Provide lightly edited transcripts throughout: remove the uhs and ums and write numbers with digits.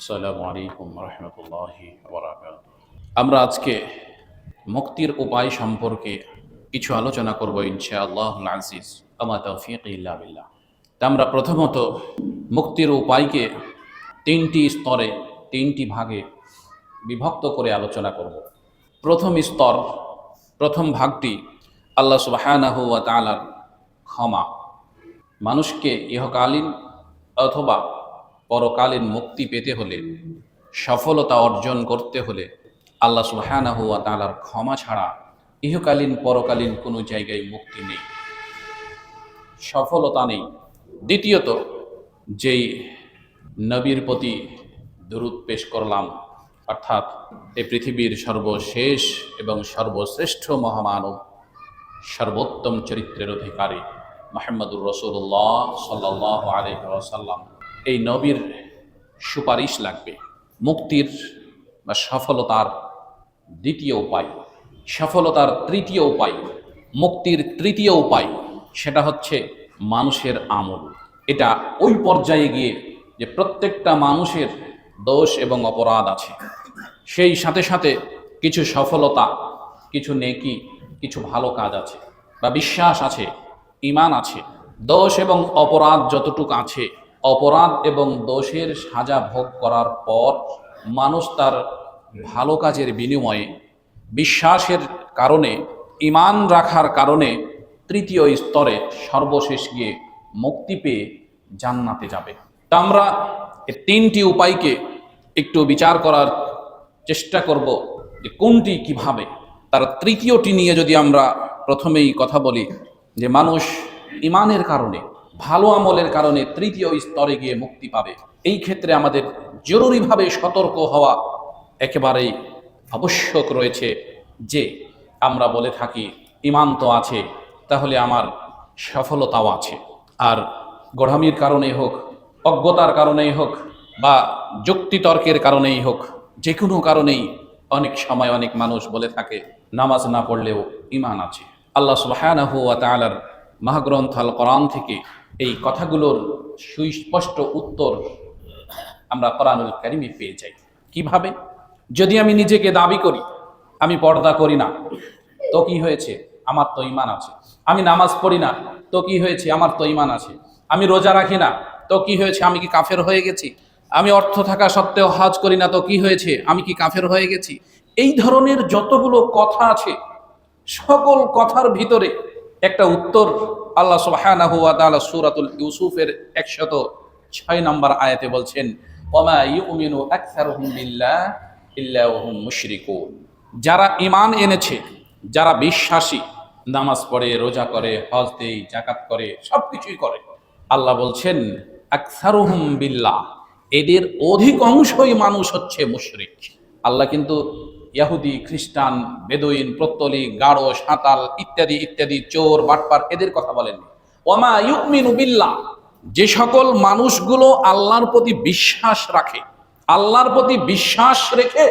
আসসালামু আলাইকুম রহমতুল্লাহি ওয়াবারাকাতুহু। আমরা আজকে মুক্তির উপায় সম্পর্কে কিছু আলোচনা করব ইনশাআল্লাহুল আজিজ। আমা তাওফীকি ইল্লা বিল্লাহ। তা আমরা প্রথমত মুক্তির উপায়কে তিনটি স্তরে, তিনটি ভাগে বিভক্ত করে আলোচনা করব। প্রথম স্তর, প্রথম ভাগটি আল্লাহ সুবহানাহু ওয়া তাআলার ক্ষমা। মানুষকে ইহকালীন অথবা পরকালীন মুক্তি পেতে হলে, সফলতা অর্জন করতে হলে আল্লাহ সুবহানাহু ওয়া তাআলার ক্ষমা ছাড়া ইহকালীন পরকালীন কোনো জায়গায় মুক্তি নেই, সফলতা নেই। দ্বিতীয়ত, যেই নবীর প্রতি দুরূদ পেশ করলাম, অর্থাৎ এই পৃথিবীর সর্বশেষ এবং সর্বশ্রেষ্ঠ মহামানব, সর্বোত্তম চরিত্রের অধিকারী মুহাম্মদুর রাসূলুল্লাহ সাল্লাল্লাহু আলাইহি ওয়াসাল্লাম, এই নবীর সুপারিশ লাগবে মুক্তির বা সফলতার দ্বিতীয় উপায়, সফলতার তৃতীয় উপায়, মুক্তির তৃতীয় উপায়, সেটা হচ্ছে মানুষের আমল। এটা ওই পর্যায়ে গিয়ে যে প্রত্যেকটা মানুষের দোষ এবং অপরাধ আছে, সেই সাথে সাথে কিছু সফলতা, কিছু নেকি, কিছু ভালো কাজ আছে বা বিশ্বাস আছে, ঈমান আছে। দোষ এবং অপরাধ যতটুকু আছে, অপরাধ এবং দোষের সাজা ভোগ করার পর মানুষ তার ভালো কাজের বিনিময়ে, বিশ্বাসের কারণে, ঈমান রাখার কারণে তৃতীয় স্তরে সর্বশেষ গিয়ে মুক্তি পেয়ে জান্নাতে যাবে। তা আমরা এই তিনটি উপায়কে একটু বিচার করার চেষ্টা করব যে কোনটি কিভাবে। তার তৃতীয়টি নিয়ে যদি আমরা প্রথমেই কথা বলি, যে মানুষ ঈমানের কারণে, ভালো আমলের কারণে তৃতীয় স্তরে গিয়ে মুক্তি পাবে, এই ক্ষেত্রে আমাদের জরুরিভাবে সতর্ক হওয়া একেবারেই আবশ্যক রয়েছে। যে আমরা বলে থাকি ঈমান তো আছে, তাহলে আমার সফলতাও আছে। আর গোড়ামির কারণেই হোক, অজ্ঞতার কারণেই হোক বা যুক্তিতর্কের কারণেই হোক, যে কোনো কারণেই অনেক সময় অনেক মানুষ বলে থাকে নামাজ না পড়লেও ঈমান আছে। আল্লাহ সুবহানাহু ওয়া তাআলার মহাগ্রন্থ আল কোরআন থেকে এই কথাগুলোর সুস্পষ্ট উত্তর আমরা কোরআনুল কারীমে পেয়ে যাই। কিভাবে? যদি আমি নিজেকে দাবি করি আমি পর্দা করি না, তো কি হয়েছে? আমার তো ঈমান আছে। আমি নামাজ পড়ি না, তো কি হয়েছে? আমার তো ঈমান আছে। আমি রোজা রাখি না, তো কি হয়েছে? আমি কি কাফের হয়ে গেছি? আমি অর্থ থাকা সত্ত্বেও হজ করি না, তো কি হয়েছে? আমি কি কাফের হয়ে গেছি? এই ধরনের যতগুলো কথা আছে, সকল কথার ভিতরে একটা উত্তর আল্লাহ সুবহানাহু ওয়া তাআলা সূরাতুল ইউসুফের 106 নম্বর আয়াতে বলছেন, ওয়ামা ইউমিনু আকসারুহুম বিল্লাহ ইল্লা ওয়া হুম মুশরিকুন। যারা ঈমান এনেছে, যারা বিশ্বাসী, নামাজ পড়ে, রোজা করে, হজ দেয়, যাকাত করে, সবকিছুই করে, আল্লাহ বলছেন আকসারুহুম বিল্লাহ, এদের অধিকাংশই মানুষ হচ্ছে মুশরিক। আল্লাহ কিন্তু ইহুদি, খ্রিস্টান, বেদুইন, পত্তলিক, গাঢ়, সাঁতাল ইত্যাদি ইত্যাদি, চোর, বাটপার, এদের কথা বলেননি। ওয়ামা ইউমিনু বিল্লাহ, যে সকল মানুষগুলো আল্লাহর প্রতি বিশ্বাস রাখে, আল্লাহর প্রতি বিশ্বাস রেখে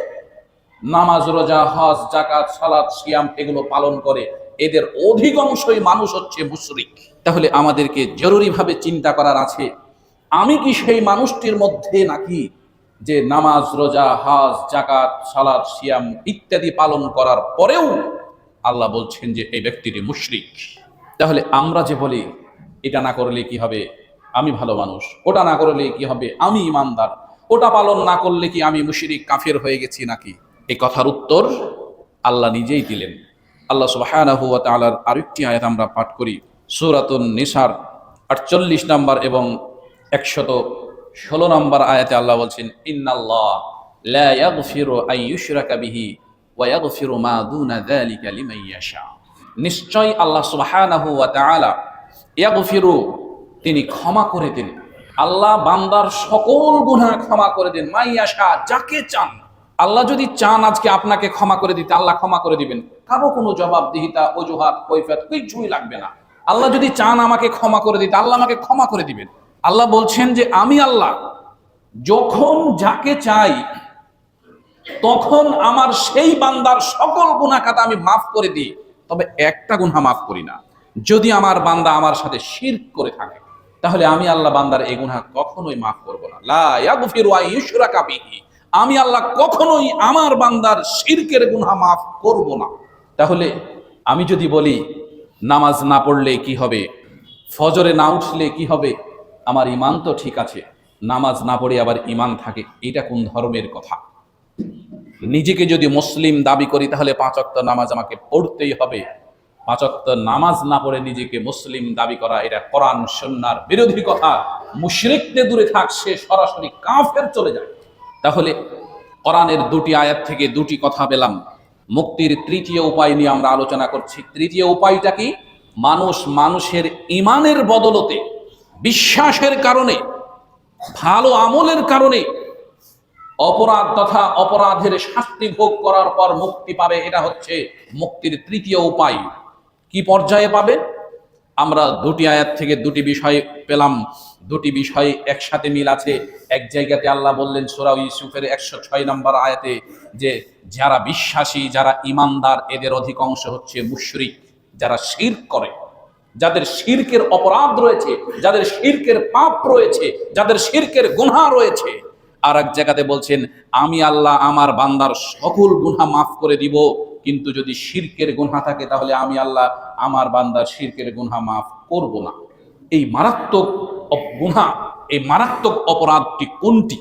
নামাজ, রোজা, হজ, যাকাত, সালাত, সিয়াম এগুলো পালন করে, এদের অধিকাংশই মানুষ হচ্ছে মুশরিক। তাহলে আমাদেরকে জরুরিভাবে চিন্তা করার আছে, আমি কি সেই মানুষটির মধ্যে নাকি যে নামাজ, রোজা, হজ, যাকাত, সালাত, সিয়াম ইত্যাদি পালন করার পরেও আল্লাহ বলছেন যে এই ব্যক্তিটি মুশরিক। তাহলে আমরা যে বলি এটা না করলে কি হবে, আমি ভালো মানুষ, ওটা না করলে কি হবে, আমি ইমানদার, ওটা পালন না করলে কি আমি মুশরিক, কাফের হয়ে গেছি নাকি? এই কথার উত্তর আল্লাহ নিজেই দিলেন। আল্লাহ সুবহানাহু ওয়া তাআলার আরেকটি আয়াত আমরা পাঠ করি, সূরাতুন নিসার 48 নম্বর এবং 116 নম্বর আয়াতে আল্লাহ বলছেন, ইন্নাল্লাহ লা ইয়াগফিরু আন ইউশরাকা বিহি ওয়া ইয়াগফিরু মা দুনা যালিকা লিমান ইয়াশা। নিশ্চয় আল্লাহ সুবহানাহু ওয়া তাআলা ইয়াগফিরু, তিনি ক্ষমা করে দেন, আল্লাহ বান্দার সকল গুনাহ ক্ষমা করে দেন, মাইয়াশা, যাকে চান। আল্লাহ যদি চান আজকে আপনাকে ক্ষমা করে দিতে, আল্লাহ ক্ষমা করে দিবেন, কারো কোনো জবাবদিহিতা, অজুহাত, কৈফিয়ত কিছুই লাগবে না। আল্লাহ যদি চান আমাকে ক্ষমা করে দিতে, আল্লাহ আমাকে ক্ষমা করে দিবেন। আল্লাহ বলছেন যে আমি আল্লাহ যখন যাকে চাই তখন আমার সেই বান্দার সকল গুনাহ খাতা আমি মাফ করে দিই, তবে একটা গুনাহ মাফ করি না, যদি আমার বান্দা আমার সাথে শিরক করে থাকে। তাহলে আমি আল্লাহ বান্দার এই গুনাহ কখনোই মাফ করব না। লা ইয়াগফিরু আন ইউশরাকা বিহি, আমি আল্লাহ কখনোই আমার বান্দার শিরকের গুনাহ মাফ করব না। তাহলে আমি যদি বলি নামাজ না পড়লে কি হবে, ফজরে না উঠলে কি হবে, আমার ঈমান তো ঠিক আছে, নামাজ না পড়ে আবার ঈমান থাকে, এটা কোন ধর্মের কথা? নিজেকে যদি মুসলিম দাবি করি তাহলে 5 ওয়াক্ত নামাজ আমাকে পড়তেই হবে। 5 ওয়াক্ত নামাজ না পড়ে নিজেকে মুসলিম দাবি করা, এটা কোরআন সুন্নাহর বিরোধী কথা। মুশরিকতে দূরে থাক, সে সরাসরি কাফের চলে যায়। তাহলে কোরআনের 2টি আয়াত থেকে 2টি কথা পেলাম। মুক্তির 3য় উপায় নিয়ে আমরা আলোচনা করছি। 3য় উপায়টা কি? মানুষের ঈমানের বদলতে, বিশ্বাসের কারণে, ভালো আমলের কারণে অপরাধ তথা অপরাধের শাস্তি ভোগ করার পর মুক্তি পাবে। এটা হচ্ছে মুক্তির 3য় উপায়। কি পর্যায়ে পাবে? আমরা 2টি আয়াত থেকে 2টি বিষয় পেলাম। 2টি বিষয় একসাথে মিল আছে। এক জায়গাতে আল্লাহ বললেন সূরা ইউসুফের 106 নম্বর আয়াতে যে যারা বিশ্বাসী, যারা ঈমানদার, এদের অধিকাংশ হচ্ছে মুশরিক, যারা শিরক করে, যাদের শিরকের অপরাধ রয়েছে, যাদের শিরকের পাপ রয়েছে, যাদের শিরকের গুনাহ রয়েছে। আর এক জায়গাতে বলছেন আমি আল্লাহ আমার বান্দার সকল গুনাহ মাফ করে দিব, কিন্তু যদি শিরকের গুনাহ থাকে তাহলে আমি আল্লাহ আমার বান্দার শিরকের গুনাহ মাফ করব না। এই মারাত্মক গুনাহ, এই মারাত্মক অপরাধটি কোনটি,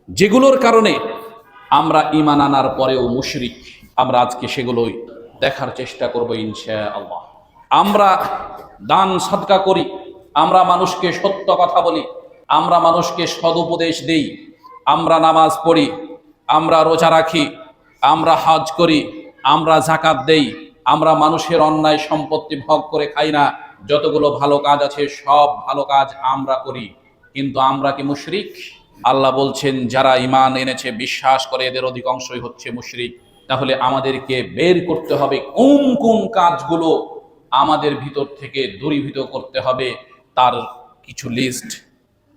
যেগুলোর কারণে আমরা ঈমান আনার পরেও মুশরিক? আমরা আজকে সেগুলোই দেখার চেষ্টা করব ইনশাআল্লাহ। আমরা দান সাদকা করি, আমরা মানুষকে সত্য কথা বলি, আমরা মানুষকে সদুপদেশ দেই, আমরা নামাজ পড়ি, আমরা রোজা রাখি, আমরা হজ করি, আমরা যাকাত দেই, আমরা মানুষের অন্যায় সম্পত্তি ভোগ করে খাই না। যতগুলো ভালো কাজ আছে সব ভালো কাজ আমরা করি, কিন্তু আমরা কি মুশরিক? আল্লাহ বলছেন যারা ঈমান এনেছে, বিশ্বাস করে, এদের অধিকাংশই হচ্ছে মুশরিক। তাহলে আমাদেরকে বের করতে হবে কোন কোন কাজগুলো আমাদের ভিতর থেকে দূরীভূত করতে হবে, তার কিছু লিস্ট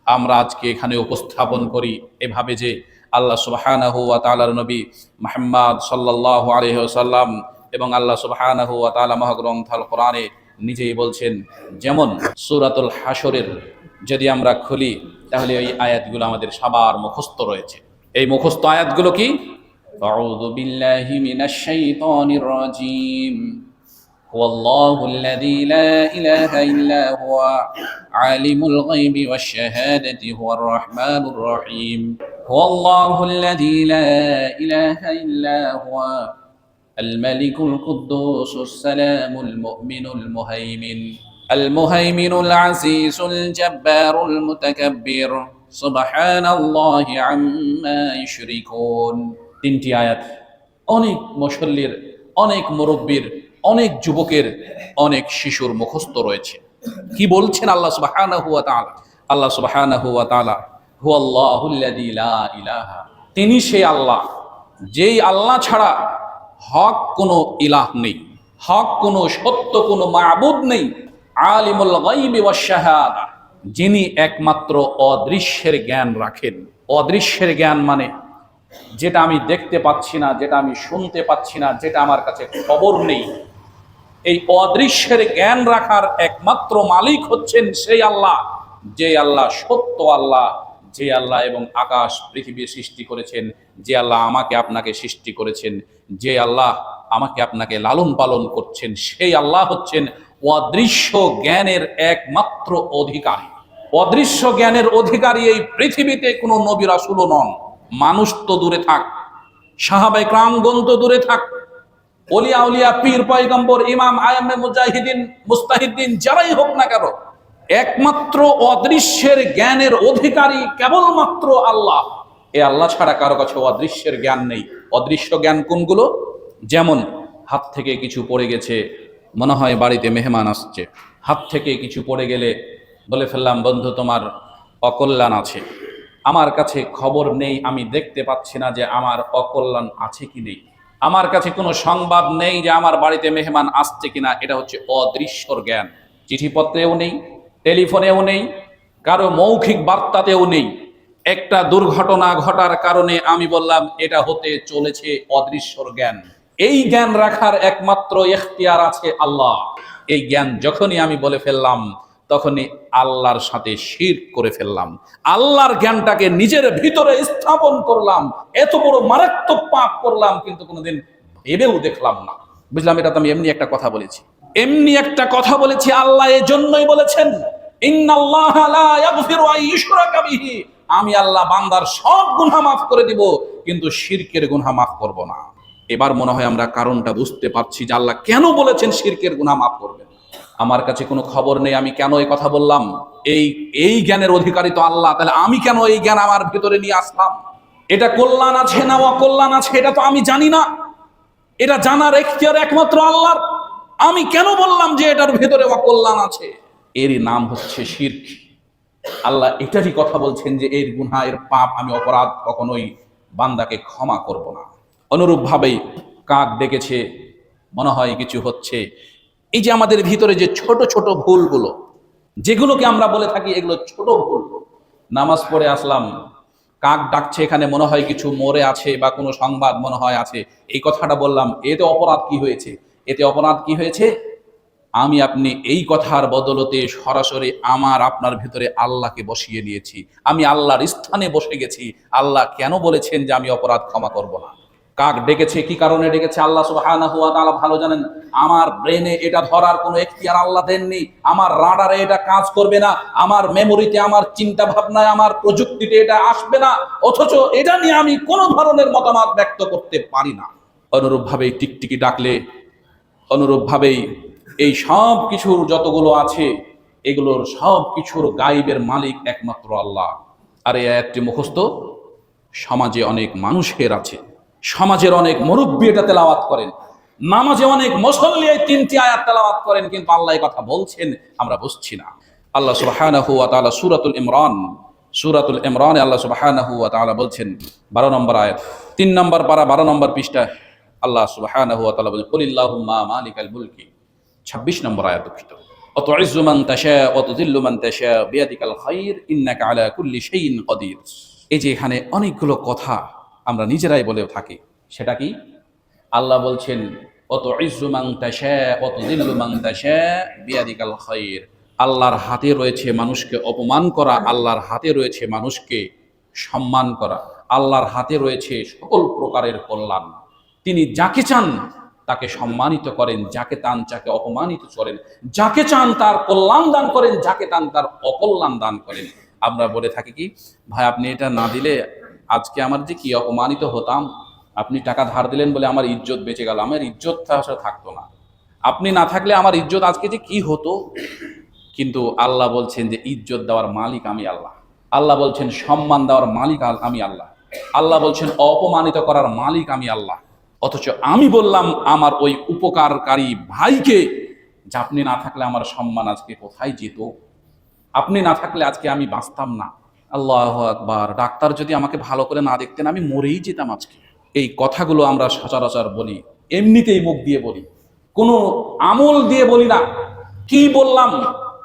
আমরা আজকে এখানে উপস্থাপন করি। এভাবে যে আল্লাহ সুবহানাহু ওয়া তাআলার নবী মুহাম্মদ সাল্লাল্লাহু আলাইহি ওয়াসাল্লাম এবং আল্লাহ সুবহানাহু ওয়া তাআলা মহাগ্রন্থ আল কোরআনে নিজেই বলছেন। যেমন সূরাতুল হাশরের যদি আমরা খুলি তাহলে এই আয়াতগুলো আমাদের সবার মুখস্থ রয়েছে। এই মুখস্থ আয়াতগুলো কি? আউযু বিল্লাহি মিনাশ শাইতানির রাজীম, হুয়াল্লাহু আল্লাযী লা ইলাহা ইল্লা হুয়া আলিমুল গায়বি ওয়াশ শাহাদাতি হুয়ার রাহমানুর রহিম, হুয়াল্লাহু আল্লাযী লা ইলাহা ইল্লা হুয়া আল মালিকুল কুদ্দুসুস সালামুল মুমিনুল মুহাইমিন المهيمن العزيز الجبار المتكبر سبحان الله عما يشركون। 3টি আয়াত অনেক মুসল্লির, অনেক মুরব্বীর, অনেক যুবকের, অনেক শিশুর মুখস্থ রয়েছে। কি বলছেন আল্লাহ সুবহানাহু ওয়া তাআলা? আল্লাহ সুবহানাহু ওয়া তাআলা হুয়াল্লাহুল্লাযী লা ইলাহা, তিনি সেই আল্লাহ যেই আল্লাহ ছাড়া হক কোনো ইলাহ নেই, হক কোনো সত্য কোনো মাবুদ নেই। আলিমুল গায়বি ওয়াশ শাহাদা, যিনি একমাত্র অদৃশ্যের জ্ঞান রাখেন। অদৃশ্যের জ্ঞান মানে যেটা আমি দেখতে পাচ্ছি না, যেটা আমি শুনতে পাচ্ছি না, যেটা আমার কাছে খবর নেই, এই অদৃশ্যের জ্ঞান রাখার একমাত্র মালিক হচ্ছেন সেই আল্লাহ, যে আল্লাহ সত্য আল্লাহ, যে আল্লাহ এবং আকাশ পৃথিবী সৃষ্টি করেছেন, যে আল্লাহ আমাকে আপনাকে সৃষ্টি করেছেন, যে আল্লাহ আমাকে আপনাকে লালন পালন করছেন, সেই আল্লাহ হচ্ছেন অদৃশ্য জ্ঞানের একমাত্র অধিকারী। অদৃশ্য জ্ঞানের অধিকারী এই পৃথিবীতে কোনো নবী রাসূলও নন। মানুষ তো দূরে থাক, সাহাবায়ে কেরামগণ তো দূরে থাক, ওলিয়া উলিয়া, পীর পয়গম্বর, ইমাম, আইম্মে, মুজাহিদিন, মুস্তাহিদিন যারাই হোক না কেন, একমাত্র অদৃশ্যের জ্ঞানের অধিকারী কেবলমাত্র আল্লাহ। এ আল্লাহ ছাড়া কারো কাছে অদৃশ্যের জ্ঞান নেই। অদৃশ্য জ্ঞান কোনগুলো? যেমন হাত থেকে কিছু পড়ে গেছে, মনে হয় বাড়িতে মেহমান আসছে, হাত থেকে কিছু পড়ে গেলে বলে ফেললাম বন্ধু তোমার অকল্যাণ আছে। আমার কাছে খবর নেই, আমি দেখতে পাচ্ছি না যে আমার অকল্যাণ আছে কি নেই, আমার কাছে কোনো সংবাদ নেই যে আমার বাড়িতে মেহমান আসছে কিনা। এটা হচ্ছে অদৃশ্যর জ্ঞান। চিঠিপত্রেও নেই, টেলিফোনেও নেই, কারো মৌখিক বার্তাতেও নেই। একটা দুর্ঘটনা ঘটার কারণে আমি বললাম এটা হতে চলেছে, অদৃশ্যর জ্ঞান। এই জ্ঞান রাখার একমাত্র ইখতিয়ার আছে আল্লাহ। এই জ্ঞান যখনই আমি বলে ফেললাম তখনই আল্লাহর সাথে শিরক করে ফেললাম, আল্লাহর জ্ঞানটাকে নিজের ভিতরে স্থাপন করলাম, এত বড় মারাত্মক পাপ করলাম, কিন্তু কোনোদিন ভেবেও দেখলাম না। বুঝলাম, এটা তো আমি এমনি একটা কথা বলেছি, এমনি একটা কথা বলেছি। আল্লাহ এজন্যই বলেছেন, ইন্নাল্লাহা লা ইয়াগফিরু আন ইউশরাকা বিহি, আমি আল্লাহ বান্দার সব গুনাহ মাফ করে দিব, কিন্তু শিরকের গুনাহ মাফ করব না। এবার মনে হয় আমরা কারণটা বুঝতে পারছি যে আল্লাহ কেন বলেছেন শিরকের গুনাহ মাফ করবেন। আমার কাছে কোনো খবর নেই আমি কেন এই কথা বললাম, এই জ্ঞানের অধিকারী তো আল্লাহ, তাহলে আমি কেন এই জ্ঞান আমার ভিতরে নিয়ে আসলাম? এটা কল্যাণ আছে না অকল্যাণ আছে এটা তো আমি জানি না, এটা জানার এখতিয়ার একমাত্র আল্লাহর। আমি কেন বললাম যে এটার ভেতরে অকল্যাণ আছে? এরই নাম হচ্ছে শিরক। আল্লাহ এটারই কথা বলছেন যে এর গুনাহ, এর পাপ, আমি অপরাধ কখনোই বান্দাকে ক্ষমা করব না। অনুরূপ ভাবেই কাক ডেকেছে, মনে হয় কিছু হচ্ছে। এই যে আমাদের ভিতরে যে ছোট ছোট ভুলগুলো, যেগুলোকে আমরা বলে থাকি এগুলো ছোট ভুল। নামাজ পড়ে আসলাম, কাক ডাকছে, এখানে মনে হয় কিছু মরে আছে বা কোনো সংবাদ মনে হয় আছে, এই কথাটা বললাম, এতে অপরাধ কি হয়েছে? এতে অপরাধ কি হয়েছে? আমি আপনি এই কথার বদলতে সরাসরি আমার আপনার ভিতরে আল্লাহকে বসিয়ে নিয়েছি, আমি আল্লাহর স্থানে বসে গেছি। আল্লাহ কেন বলেছেন যে আমি অপরাধ ক্ষমা করব না? কাক ডেকেছে, কি কারণে ডেকেছে আল্লাহ সুবহানাহু ওয়া তাআলা ভালো জানেন। আমার ব্রেনে এটা ধরার কোনো এখতিয়ার আল্লাহ দেননি, আমার রাডারে এটা কাজ করবে না, আমার মেমোরিতে, আমার চিন্তা ভাবনায়, আমার প্রযুক্তিতে এটা আসবে না, অথচ এটা নিয়ে আমি কোনো ধরনের মতামত ব্যক্ত করতে পারি না। অনুরূপভাবেই টিকটিকি ডাকলে, অনুরূপভাবেই এই সব কিছুর যতগুলো আছে, এগুলোর সব কিছুর গায়েবের মালিক একমাত্র আল্লাহ। আর এই আয়াতটি মুখস্থ সমাজে অনেক মানুষের আছে, সমাজের অনেক মুরব্বী এটা তেলাওয়াত করেন, নামাজে অনেক মুসল্লি এই তিনটি আয়াত তেলাওয়াত করেন, কিন্তু আল্লাহ এই কথা বলছেন আমরা বুঝছি না। আল্লাহ সুবহানাহু ওয়া তাআলা সূরাতুল ইমরানে আল্লাহ সুবহানাহু ওয়া তাআলা বলছেন 12 নম্বর আয়াত, 3 নম্বর পারা 12 নম্বর পৃষ্ঠা, আল্লাহ সুবহানাহু ওয়া তাআলা বলেন, কুলিল্লাহুম্মা মালিকাল মুলকি, 26 নম্বর আয়াত, দুঃখিত, অতুইজ্জু মান তাশা ওয়া তুযিল্লু মান তাশা বিয়াদিকাল খায়র ইন্নাকা আলা কুল্লি শাইইন কাদির। এই যে এখানে অনেকগুলো কথা আমরা নিজেরাই বলেও থাকি, সেটা কি? আল্লাহ বলছেন অতুইজ্জু মান তাশা ওয়া তুযিল্লু মান তাশা বিয়াদিকাল খায়র, আল্লাহর হাতে রয়েছে মানুষকে অপমান করা, আল্লাহর হাতে রয়েছে মানুষকে সম্মান করা, আল্লাহর হাতে রয়েছে সকল প্রকারের কল্যাণ। তিনি যাকে চান তাকে সম্মানিত করেন, যাকে চান তাকে অপমানিত করেন, যাকে চান তার কল্যাণ দান করেন, যাকে চান তার অকল্যাণ দান করেন। আমরা বলে থাকি কি, ভাই আপনি এটা না দিলে আজকে আমার যে কি অপমানিত হতাম, আপনি টাকা ধার দিলেন বলে আমার ইজ্জত বেঁচে গেল, আমার ইজ্জত থাকতো না, আপনি না থাকলে আমার ইজ্জত আজকে যে কি হতো। কিন্তু আল্লাহ বলছেন যে ইজ্জত দেওয়ার মালিক আমি আল্লাহ, আল্লাহ বলছেন সম্মান দেওয়ার মালিক আমি আল্লাহ, আল্লাহ বলছেন অপমানিত করার মালিক আমি আল্লাহ। অথচ আমি বললাম আমার ওই উপকারকারী ভাইকে যে আপনি না থাকলে আমার সম্মান আজকে কোথায় যেত, আপনি না থাকলে আজকে আমি বাঁচতাম না। আল্লাহু আকবার। ডাক্তার যদি আমাকে ভালো করে না দেখতেন আমি মরেই যেতাম আজকে। এই কথাগুলো আমরা সচরাচর বলি, এমনিতেই মুখ দিয়ে বলি, কোনো আমল দিয়ে বলি না। কি বললাম,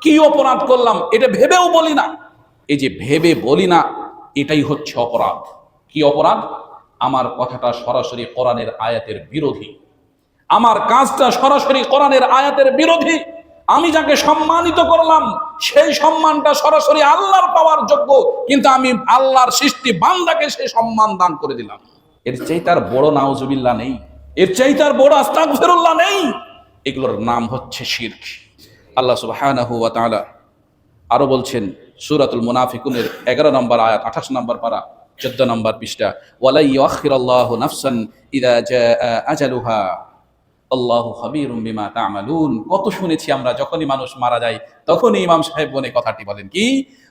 কি অপরাধ করলাম এটা ভেবেও বলি না। এই যে ভেবে বলি না, এটাই হচ্ছে অপরাধ। কি অপরাধ? আমার কথাটা সরাসরি কোরআনের আয়াতের বিরোধী, আমার কাজটা সরাসরি কোরআনের আয়াতের বিরোধী। আমি যাকে সম্মানিত করলাম সেই সম্মানটা সরাসরি আল্লাহর পাওয়ার যোগ্য, কিন্তু আমি আল্লাহর সৃষ্টি বান্দাকে সেই সম্মান দান করে দিলাম। এর চাইতে আর বড় নাউজুবিল্লাহ নেই, এর চাইতে আর বড় আস্তাগফিরুল্লাহ নেই। এগুলোর নাম হচ্ছে শিরক। আল্লাহ সুবহানাহু ওয়া তাআলা আরো বলছেন সূরাতুল মুনাফিকুনের 11 নম্বর আয়াত, 28 নম্বর পারা, 14 নম্বর পৃষ্ঠা, ওয়ালা ইউআখিরুল্লাহু নাফসান ইযা জাআ আজালুহা আল্লাহু খাবীরুম বিমা তা'মালুন। কত শুনেছি আমরা, যখনই মানুষ মারা যায় তখনই ইমাম সাহেব বলে কথাটি বলেন কি,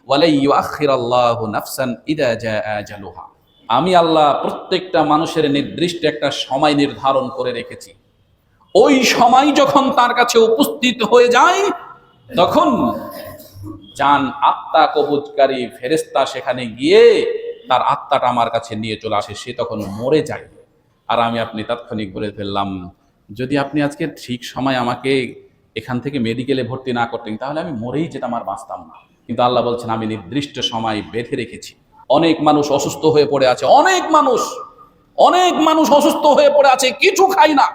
ওয়ালা ইউআখিরুল্লাহু নাফসান ইযা জাআ আজালুহা, আমি আল্লাহ প্রত্যেকটা মানুষের নির্দিষ্ট একটা সময় নির্ধারণ করে রেখেছি। ওই সময় যখন তার কাছে উপস্থিত হয়ে যায় তখন জান আত্মা কবজকারী ফেরেশতা সেখানে গিয়ে তার আত্মাটা আমার কাছে নিয়ে চলে আসে, সে তখন মরে যায়। আর আমি আপনি তাৎক্ষণিক বলে ফেললাম, যদি আপনি আজকে ঠিক সময় আমাকে এখান থেকে মেডিকেলে ভর্তি না করতেন তাহলে আমি মরেই যেতাম, আর বাঁচতাম না। কিন্তু আল্লাহ বলছেন আমি নির্দিষ্ট সময় বেঁধে রেখেছি। অনেক মানুষ অসুস্থ হয়ে পড়ে আছে, অনেক মানুষ অসুস্থ হয়ে পড়ে আছে, কিছু খায় না,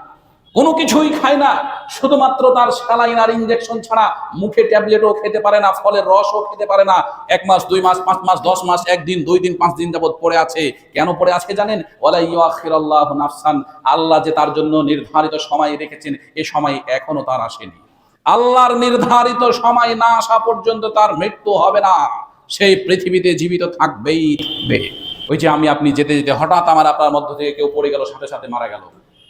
কোনো কিছুই খায় না, শুধুমাত্র তার স্যালাইন আর ইনজেকশন ছাড়া মুখে ট্যাবলেটও খেতে পারে না, ফলের রসও খেতে পারে না। 1 মাস 2 মাস 5 মাস 10 মাস 1 দিন 2 দিন 5 দিন যাবত পড়ে আছে। কেন পড়ে আছে জানেন? ওয়ালা ইউআখিরাল্লাহু নাফসান, আল্লাহ যে তার জন্য নির্ধারিত সময় রেখেছেন এ সময় এখনো তার আসেনি। আল্লাহর নির্ধারিত সময় না আসা পর্যন্ত তার মৃত্যু হবে না, সেই পৃথিবীতে জীবিত থাকবেই থাকবে। ওই যে আপনি যেতে যেতে হঠাৎ আপনার মধ্য থেকে কেউ পড়ে গেল, সাথে সাথে মারা গেল,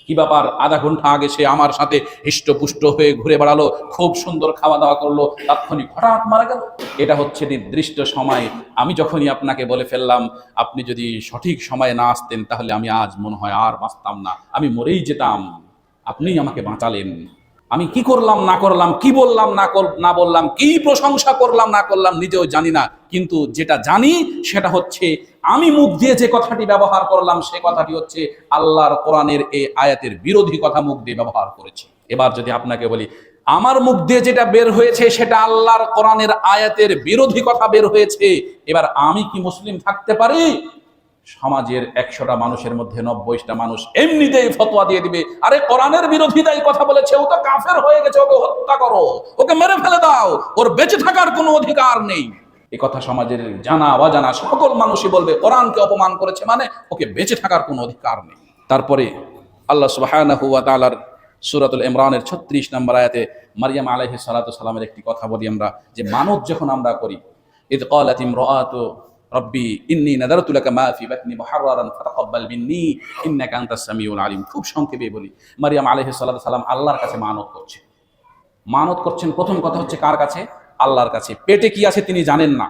কি ব্যাপার? আধা ঘন্টা আগে সে আমার সাথে হিষ্টপুষ্ট হয়ে ঘুরে বেড়ালো, খুব সুন্দর খাওয়া দাওয়া করলো, তাৎক্ষণিক হঠাৎ মারা গেল। এটা হচ্ছে নির্দিষ্ট সময়। আমি যখনই আপনাকে বলে ফেললাম, আপনি যদি সঠিক সময়ে না আসতেন তাহলে আমি আজ মনে হয় আর বাঁচতাম না, আমি মরেই যেতাম। আপনিই আমাকে বাঁচালেন। আমি কি করলাম না করলাম, কি বললাম না বললাম, কি প্রশংসা করলাম না করলাম নিজেও জানি না, কিন্তু যেটা জানি সেটা হচ্ছে আমি মুখ দিয়ে যে কথাটি ব্যবহার করলাম সে কথাটি হচ্ছে আল্লাহর কোরআনের এই আয়াতের বিরোধী কথা মুখ দিয়ে ব্যবহার করেছি। এবার যদি আপনাকে বলি আমার মুখ দিয়ে যেটা বের হয়েছে সেটা আল্লাহর কোরআনের আয়াতের বিরোধী কথা বের হয়েছে, এবার আমি কি মুসলিম থাকতে পারি? সমাজের 100টা মানুষের মধ্যে 90টা মানুষ এমনিতেই ফতোয়া দিয়ে দিবে, আরে কোরআনের বিরোধিতাই কথা বলেছে, ও তো কাফের হয়ে গেছে, ওকে হত্যা করো, ওকে মেরে ফেলে দাও, ওর বেঁচে থাকার কোনো অধিকার নেই। এই কথা সমাজের জানা অজানা সকল মানুষই বলবে, কোরআনকে অপমান করেছে মানে ওকে বেঁচে থাকার কোনো অধিকার নেই। তারপরে আল্লাহ সুবহানাহু ওয়া তাআলার সূরাতুল ইমরানের 36 নম্বর আয়াতে মারইয়াম আলাইহিস সালাতু সালামের একটি কথা বলি আমরা, যে মানত যখন আমরা করি, ইদ ক্বালাত ইমরাআতু রব্বি ইন্নী নাযারতু লাকা মা ফি বাতনি মুহাররারান ফাতাকাব্বাল মিন্নী ইন্নাকা আনতাস সামিউল আলিম। খুব সংক্ষেপে বলি, মারইয়াম আলাইহিস সালাতু সালাম আল্লাহর কাছে মানত করছে। মানত করছেন, প্রথম কথা হচ্ছে কার কাছে? আল্লাহর কাছে। পেটে কি আছে তিনি জানেন না।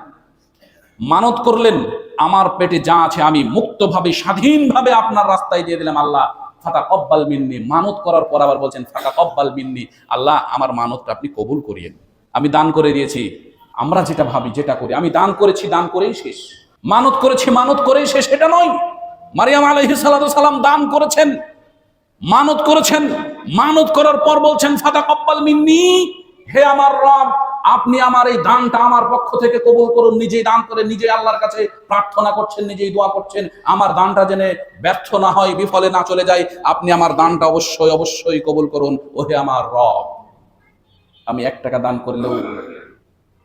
মানত করলেন, আমার পেটে যা আছে আমি মুক্তভাবে স্বাধীনভাবে আপনার রাস্তায় দিয়ে দিলাম আল্লাহ, ফাতাকাব্বাল মিন্নী। মানত করার পর আবার বলছেন ফাতাকাব্বাল মিন্নী, আল্লাহ আমার মানতটা আপনি কবুল করিয়েন। আমি দান করে দিয়েছি, আমরা যেটা ভাবি যেটা করি, আমি দান করেছি দান করেই শেষ, মানত করেছি মানত করেই শেষ, এটা নয়। মারইয়াম আলাইহিস সালাতু সালাম দান করেছেন, মানত করেছেন, মানত করার পর বলছেন ফাতাকাব্বাল মিন্নী, হে আমার রব আপনি আমার এই দানটা আমার পক্ষ থেকে কবুল করুন। নিজেই দান করে নিজেই আল্লাহর কাছে প্রার্থনা করছেন, নিজেই দোয়া করছেন, আমার দানটা যেন ব্যর্থ না হয়, বিফলে না চলে যায়, আপনি আমার দানটা অবশ্যই অবশ্যই কবুল করুন ও হে আমার রব। আমি 1 টাকা দান করলেও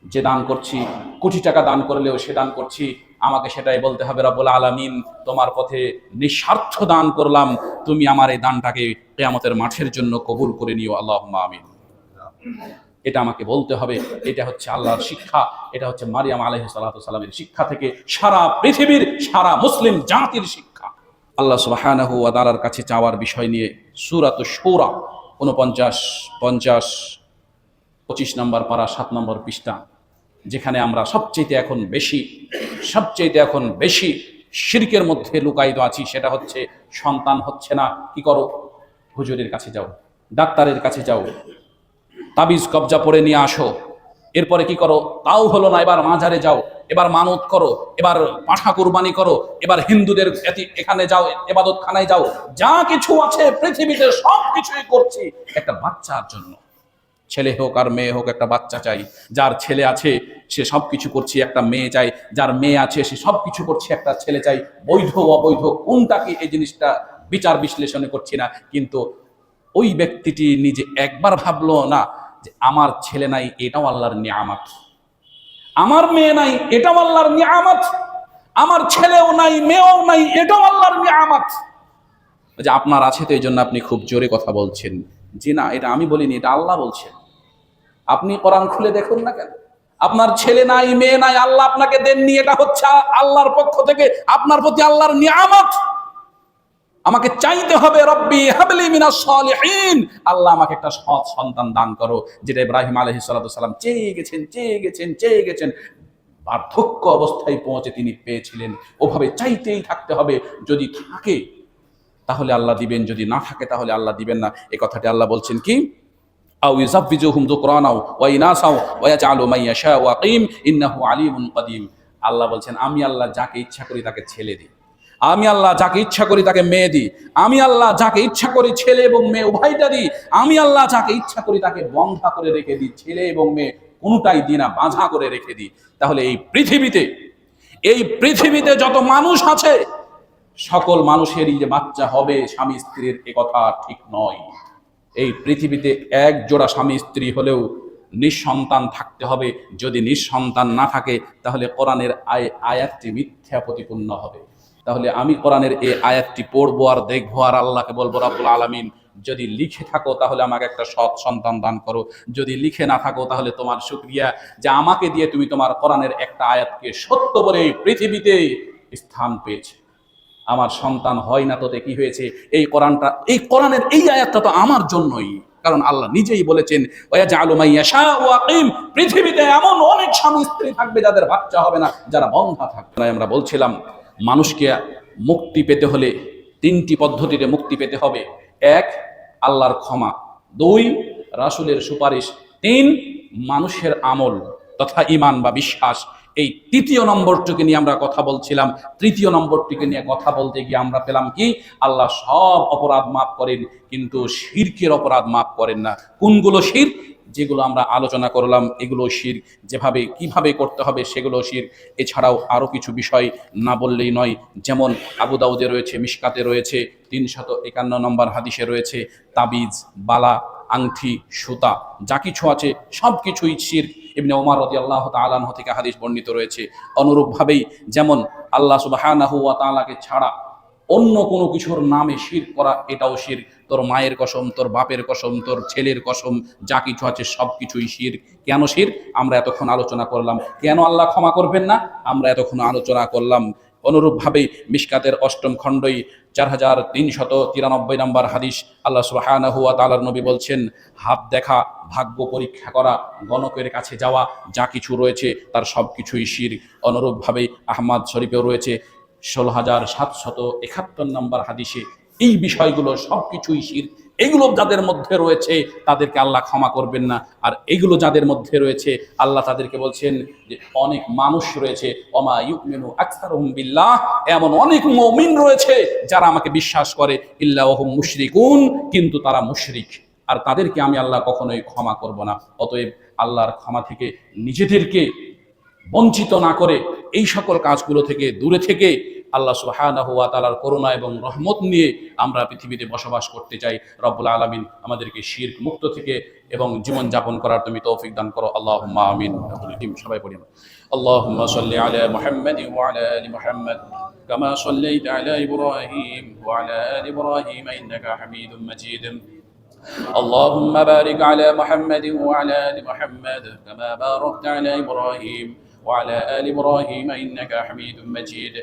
যে দান করছি, কোটি টাকা দান করলেও সে দান করছি, আমাকে সেটাই বলতে হবে, রব্বুল আলামিন তোমার পথে নিঃস্বার্থ দান করলাম, তুমি আমার এই দানটাকে কিয়ামতের মাঠের জন্য কবুল করে নিও, আল্লাহুম্মা আমিন। এটা আমাকে বলতে হবে। এটা হচ্ছে আল্লাহর শিক্ষা, এটা হচ্ছে মারইয়াম আলাইহিস সালাতু সালামের শিক্ষা থেকে সারা পৃথিবীর সারা মুসলিম জাতির শিক্ষা। আল্লাহ সুবহানাহু ওয়া তাআলার কাছে চাওয়ার বিষয় নিয়ে সূরাতুশ শূরা 49, 50, 25 নম্বর পারা 7 নম্বর পৃষ্ঠা, যেখানে আমরা সবচেয়ে এখন বেশি শিরকের মধ্যে লুকায়িত আছি, সেটা হচ্ছে সন্তান হচ্ছে না, কি করো? হুজুরের কাছে যাও, ডাক্তারের কাছে যাও, তাবিজ কবজা পড়ে নিয়ে আসো, এরপরে কি করো? তাও হলো না, এবার মাজারে যাও, এবার মানত করো, এবার পাঠা কুরবানি করো, এবার হিন্দুদের এখানে যাও, ইবাদতখানায় যাও, যা কিছু আছে পৃথিবীতে সব কিছুই করছি একটা বাচ্চার জন্য। ছেলে হোক আর মেয়ে হোক, একটা বাচ্চা চাই। যার ছেলে আছে সে সব কিছু করছি, একটা মেয়ে চাই। যার মেয়ে আছে সে সব কিছু করছে, একটা ছেলে চাই। বৈধ অবৈধ কোনটা কি এই জিনিসটা বিচার বিশ্লেষণ করছি না, কিন্তু ওই ব্যক্তিটি নিজে একবার ভাবলো না যে আমার ছেলে নাই, এটাও আল্লাহর নিয়ামত, আমার মেয়ে নাই, এটাও আল্লাহর নিয়ামত, আমার ছেলেও নাই মেয়েও নাই, এটাও আল্লাহর নিয়ামত। যে আপনার আছে তো এই জন্য আপনি খুব জোরে কথা বলছেন। জি না, এটা আমি বলিনি, এটা আল্লাহ বলছেন। আপনি কোরআন খুলে দেখুন না কেন? আপনার ছেলে নাই মেয়ে নাই, আল্লাহ আপনাকে দেননি, এটা হচ্ছে আল্লাহর পক্ষ থেকে আপনার প্রতি আল্লাহর নিয়ামত। আমাকে চাইতে হবে, রব্বি হাবলি মিনাস সালিহিন, আল্লাহ আমাকে একটা সৎ সন্তান দান করো, যেটা ইব্রাহিম আলাইহিস সালাতু সালাম চেয়ে গেছেন, বার্ধক্য অবস্থায় পৌঁছে তিনি পেয়েছিলেন। ওভাবে চাইতেই থাকতে হবে, যদি থাকে তাহলে আল্লাহ দিবেন, যদি না থাকে তাহলে আল্লাহ দিবেন না। এই কথাটি আল্লাহ বলছেন কি, আও ইউযাফফিজুহুম যুকরানাও ওয়া ইনাসাও ওয়া ইয়াজআলু মান ইয়াশাউ আকিম ইন্নাহু আলিমুন কাদিম। আল্লাহ বলছেন আমি আল্লাহ যাকে ইচ্ছা করি তাকে ছেলে দিই, আমি আল্লাহ যাকে ইচ্ছা করি তাকে মেয়ে দিই, আমি আল্লাহ যাকে ইচ্ছা করি ছেলে এবং মেয়ে উভয়টা দিই, আমি আল্লাহ যাকে ইচ্ছা করি তাকে বন্ধা করে রেখে দিই, ছেলে এবং মেয়ে কোনটাই দিই না, বাঁধা করে রেখে দিই। তাহলে এই পৃথিবীতে যত মানুষ আছে সকল মানুষেরই যে বাচ্চা হবে স্বামী স্ত্রীর, এ কথা ঠিক নয়। এই পৃথিবীতে এক জোড়া স্বামী স্ত্রী হলেও নিঃসন্তান থাকতে হবে। যদি নিঃসন্তান না থাকে তাহলে কোরআনের আয়াতটি মিথ্যা প্রতিপন্ন হবে। তাহলে আমি কোরআনের এই আয়াতটি পড়বো আর দেখবো আর আল্লাহকে বলবো, রব্বুল আলামিন যদি লিখে থাকো তাহলে আমাকে একটা সৎ সন্তান দান করো, যদি লিখে না থাকো তাহলে তোমার শুকরিয়া যে আমাকে দিয়ে তুমি তোমার কোরআনের একটা আয়াতকে সত্য বলে এই পৃথিবীতে স্থান পেয়েছে। আমার সন্তান হয় না তোতে কি হয়েছে, এই কোরআনের এই আয়াতটা তো আমার জন্যই, কারণ আল্লাহ নিজেই বলেছেন ওয়াজআলু মাইয়াশা ওয়াকিম, পৃথিবীতে এমন অনেক স্বামী স্ত্রী থাকবে যাদের বাচ্চা হবে না, যারা বন্ধা থাকবে। আমরা বলছিলাম মানুষকে মুক্তি পেতে হলে তিনটি পদ্ধতিতে মুক্তি পেতে হবে। এক, আল্লাহর ক্ষমা। দুই, রাসূলের সুপারিশ। তিন, মানুষের আমল তথা ঈমান বা বিশ্বাস। এই তৃতীয় নম্বরটিকে নিয়ে আমরা কথা বলছিলাম। তৃতীয় নম্বরটিকে নিয়ে কথা বলতে গিয়ে আমরা পেলাম কি, আল্লাহ সব অপরাধ মাফ করেন কিন্তু শিরকের অপরাধ মাফ করেন না। কোনগুলো শিরক? যেগুলো আমরা আলোচনা করলাম এগুলো শিরক, যেভাবে কিভাবে করতে হবে সেগুলো শিরক। এছাড়াও আরও কিছু বিষয় না বললেই নয়, যেমন আবু দাউদে রয়েছে, মিশকাতে রয়েছে, 351 নম্বর হাদিসে রয়েছে তাবিজ, বালা, আংটি, সুতা যা কিছু আছে সব কিছুই শিরক। ইবনে ওমর রাদিয়াল্লাহু তাআলা আনহু থেকে হাদিস বর্ণিত রয়েছে। অনুরূপভাবেই যেমন আল্লাহ সুবহানাহু ওয়া তাআলাকে ছাড়া অন্য কোনো কিছুর নামে শিরক করা, এটাও শিরক। তোর মায়ের কসম, তোর বাপের কসম, তোর ছেলের কসম, যা কিছু আছে সব কিছুই শিরক। কেন শিরক? আমরা এতক্ষণ আলোচনা করলাম। কেন আল্লাহ ক্ষমা করবেন না? আমরা এতক্ষণ আলোচনা করলাম। অনুরূপভাবেই মিশকাতের 8ম খণ্ডই 4393 নম্বর হাদিস, আল্লাহ সুবহানাহু ওয়া তাআলার নবী বলছেন, হাত দেখা, ভাগ্য পরীক্ষা করা, গণকের কাছে যাওয়া, যা কিছু রয়েছে তার সব কিছুই শিরক। অনুরূপভাবেই আহমদ শরীফেও রয়েছে 16771 নম্বর হাদিসে এই বিষয়গুলো সব কিছুই শিরক। এগুলো যাদের মধ্যে রয়েছে তাদেরকে আল্লাহ ক্ষমা করবেন না। আর এগুলো যাদের মধ্যে রয়েছে আল্লাহ তাদেরকে বলছেন যে অনেক মানুষ রয়েছে, ওমা ইউমিনু আকসারুহুম বিল্লাহ, এমন অনেক মুমিন রয়েছে যারা আমাকে বিশ্বাস করে, ইল্লা ওয়াহুম মুশরিকুন, কিন্তু তারা মুশরিক। আর তাদেরকে আমি আল্লাহ কখনোই ক্ষমা করব না। অতএব আল্লাহর ক্ষমা থেকে নিজেদেরকে বঞ্চিত না করে এই সকল কাজগুলো থেকে দূরে থেকে আল্লাহ সুবহানাহু ওয়া তাআলার করুণা এবং রহমত নিয়ে আমরা পৃথিবীতে বসবাস করতে চাই। রব্বুল আলামিন আমাদেরকে শিরক মুক্ত থেকে এবং জীবন যাপন করার তুমি তৌফিক দান করো। আল্লাহুম্মা আমিন। সবাই পড়ি আল্লাহুম্মা সাল্লি আলা মুহাম্মাদ ওয়া আলা আলি মুহাম্মাদ কামা সাল্লাইতা আলা ইব্রাহিম ওয়া আলা আলি ইব্রাহিম ইন্নাকা হামিদুম মাজিদ। اللهم بارك على محمد وعلى آل محمد كما باركت على إبراهيم وعلى آل إبراهيم إنك حميد مجيد.